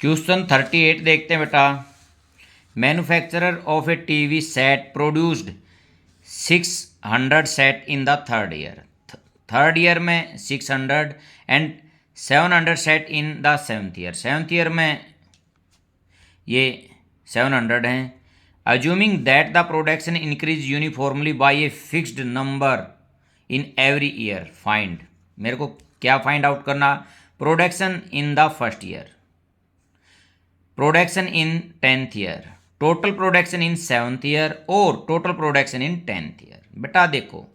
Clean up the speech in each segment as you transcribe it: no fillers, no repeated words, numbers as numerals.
Question 38 देखते हैं बेटा। Manufacturer of a TV set produced 600 set in the third year. Third year में 600 and 700 set in the seventh year. Seventh year में ये 700 हैं। Assuming that the production increase uniformly by a fixed number in every year, find. मेरे को क्या find out करना? Production in the first year, production in 10th year, total production in 7th year और total production in 10th year. बेटा देखो,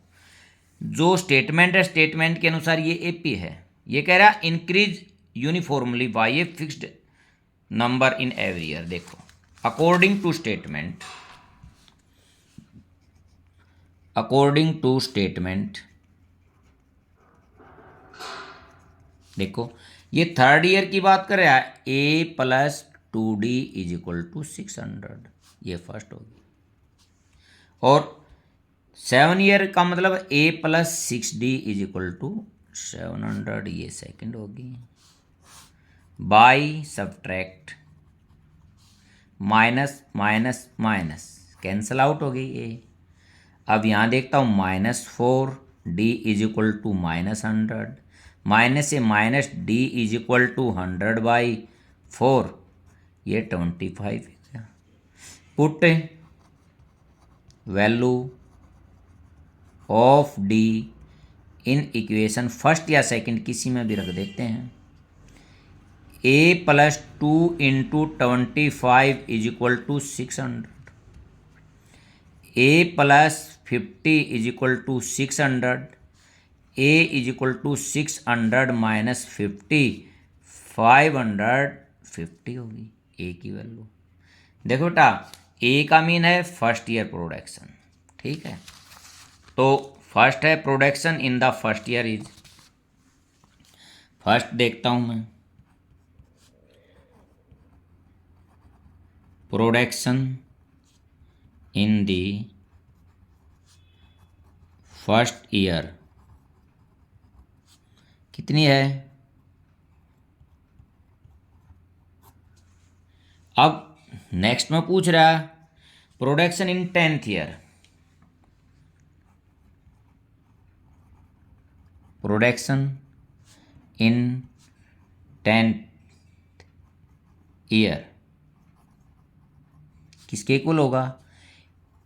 जो statement है statement के अनुसार ये एपी है। ये कह रहा increase uniformly by a fixed number in every year. देखो, according to statement, according to statement देखो, ये थर्ड ईयर की बात कर रहा है। A plus 2D is equal to 600, ये फर्स्ट होगी। और 7 ईयर का मतलब A plus 6D is equal to 700, ये सेकंड होगी। By subtract, minus minus minus cancel out हो गई ए। अब यहाँ देखता हूँ -4D is equal to -100, minus से minus D is equal to 100/4, ये 25 है। Put value of D in equation first या सेकंड किसी में भी रख देते हैं। A plus 2 into 25 is equal to 600, A plus 50 is equal to 600, A is equal to 600 minus 50, 550 होगी A की वैल्यू। देखो बेटा, A का मीन है फर्स्ट ईयर प्रोडक्शन, ठीक है। तो फर्स्ट है production in the first year is, first देखता हूँ मैं, production in the first year कितनी है। अब नेक्स्ट में पूछ रहा है production in 10th year, production in 10th year किसके इक्वल होगा?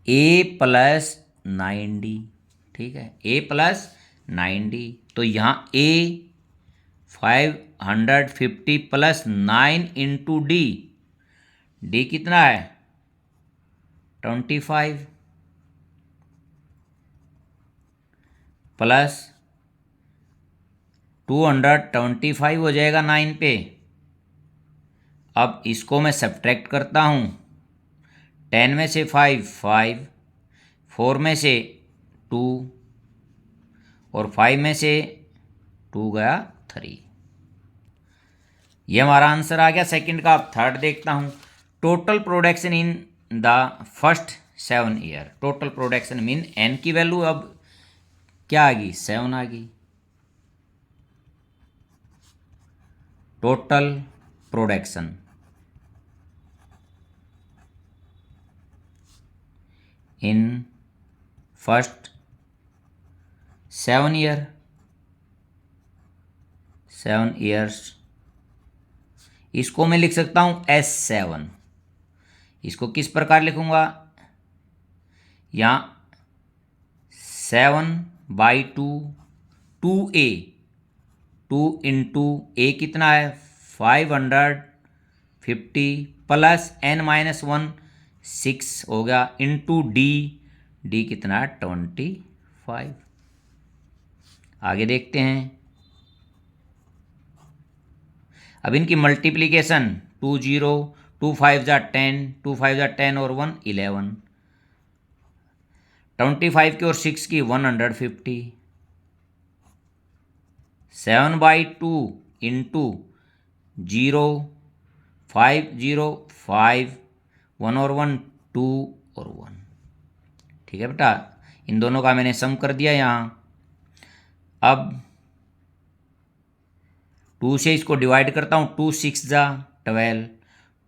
A प्लस 9D, ठीक है, A प्लस 9D। तो यहाँ A 550 plus 9 into D, D कितना है? 25 प्लस 225 हो जाएगा 9 पे। अब इसको मैं सब्ट्रैक्ट करता हूँ, 10 में से 5 5, 4 में से 2 और 5 में से 2 गया 3। ये हमारा आंसर आ गया सेकंड का। अब थर्ड देखता हूँ, total production in the first 7 year. Total production mean N की वैल्यू अब क्या आ गई? 7 आ गई। Total production in first 7 year, 7 years, इसको मैं लिख सकता हूँ S7। इसको किस प्रकार लिखूंगा? यहाँ 7/2, 2A, 2 इंटू A कितना है? 550 प्लस n-1 6 हो गया, इंटू D, D कितना है? 25। आगे देखते हैं। अब इनकी मल्टीप्लिकेशन 2 0, 2 5 जा 10, 2 5 जा 10 और 1 11, 25 की और 6 की 150, 7/2 इंटू 0 5 0 5, 1 और 1 2 और 1, ठीक है बेटा। इन दोनों का मैंने सम कर दिया यहाँ। अब 2 से इसको डिवाइड करता हूँ, 2 6 जा 12,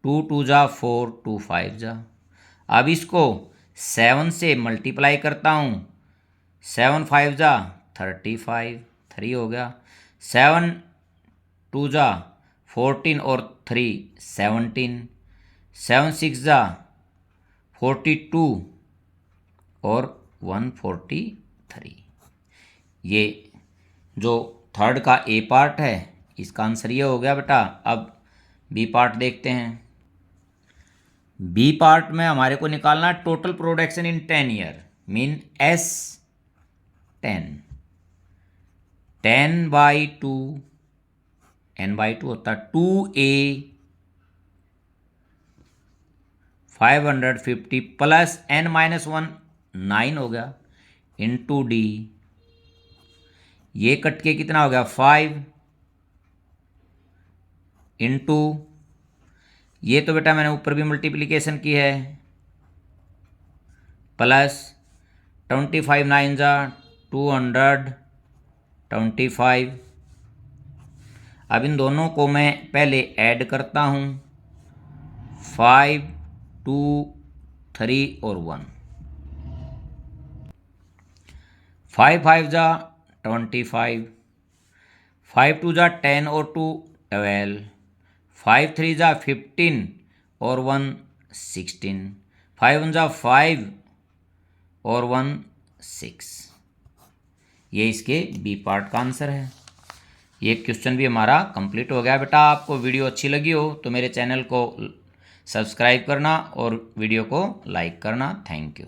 2 2 जा 4, 2 5 जा। अब इसको 7 से मल्टीप्लाई करता हूँ, 7 5 जा 35, 3 हो गया। 7 2 जा 14 और 3 17, 7 6 जा 42 और 143। ये जो थर्ड का ए पार्ट है इसका आंसर ये हो गया बेटा। अब बी पार्ट देखते हैं। बी पार्ट में हमारे को निकालना टोटल प्रोडक्शन इन 10 ईयर, मीन एस 10/2, n/2 होता है 2a 550 प्लस n-1 9 हो गया इंटू डी। ये कट के कितना हो गया 5 इंटू, ये तो बेटा मैंने ऊपर भी मल्टीप्लिकेशन की है, प्लस 25 9 जा 225। अब इन दोनों को मैं पहले ऐड करता हूँ, 5 2 3 और 1, 5 5 जा 25, 5 2 जा 10 और 2 12, 5 3 जा 15 और 1 16, 5 1 जा 5 और 1 6। ये इसके बी पार्ट का आंसर है। ये क्वेश्चन भी हमारा कंप्लीट हो गया बेटा। आपको वीडियो अच्छी लगी हो तो मेरे चैनल को सब्सक्राइब करना और वीडियो को लाइक करना। Thank you.